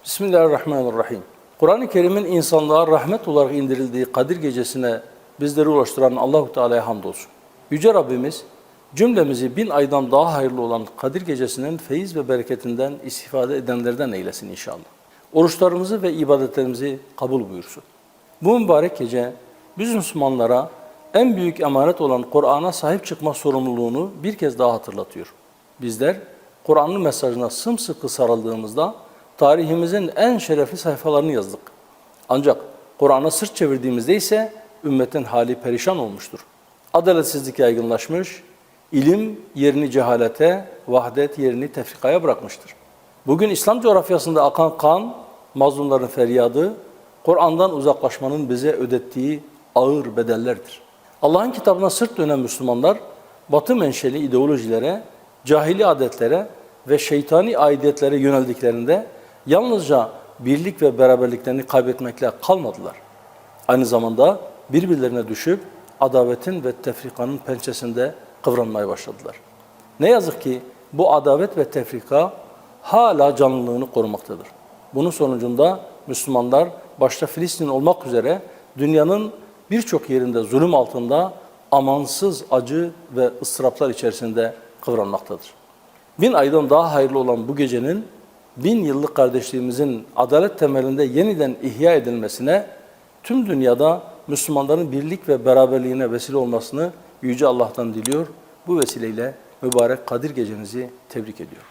Bismillahirrahmanirrahim. Kur'an-ı Kerim'in insanlığa rahmet olarak indirildiği Kadir Gecesi'ne bizleri ulaştıran Allah-u Teala'ya hamdolsun. Yüce Rabbimiz cümlemizi 1000 aydan daha hayırlı olan Kadir Gecesi'nin feyiz ve bereketinden istifade edenlerden eylesin inşallah. Oruçlarımızı ve ibadetlerimizi kabul buyursun. Bu mübarek gece biz Müslümanlara en büyük emanet olan Kur'an'a sahip çıkma sorumluluğunu bir kez daha hatırlatıyor. Bizler Kur'an'ın mesajına sımsıkı sarıldığımızda tarihimizin en şerefli sayfalarını yazdık. Ancak Kur'an'a sırt çevirdiğimizde ise ümmetin hali perişan olmuştur. Adaletsizlik yaygınlaşmış, ilim yerini cehalete, vahdet yerini tefrikaya bırakmıştır. Bugün İslam coğrafyasında akan kan, mazlumların feryadı, Kur'an'dan uzaklaşmanın bize ödettiği ağır bedellerdir. Allah'ın kitabına sırt dönen Müslümanlar, Batı menşeli ideolojilere, cahili adetlere ve şeytani aidiyetlere yöneldiklerinde yalnızca birlik ve beraberliklerini kaybetmekle kalmadılar. Aynı zamanda birbirlerine düşüp adavetin ve tefrikanın pençesinde kıvranmaya başladılar. Ne yazık ki bu adavet ve tefrika hala canlılığını korumaktadır. Bunun sonucunda Müslümanlar başta Filistin olmak üzere dünyanın birçok yerinde zulüm altında amansız acı ve ıstıraplar içerisinde kıvranmaktadır. 1000 aydan daha hayırlı olan bu gecenin 1000 yıllık kardeşliğimizin adalet temelinde yeniden ihya edilmesine, tüm dünyada Müslümanların birlik ve beraberliğine vesile olmasını Yüce Allah'tan diliyor. Bu vesileyle mübarek Kadir Gecenizi tebrik ediyorum.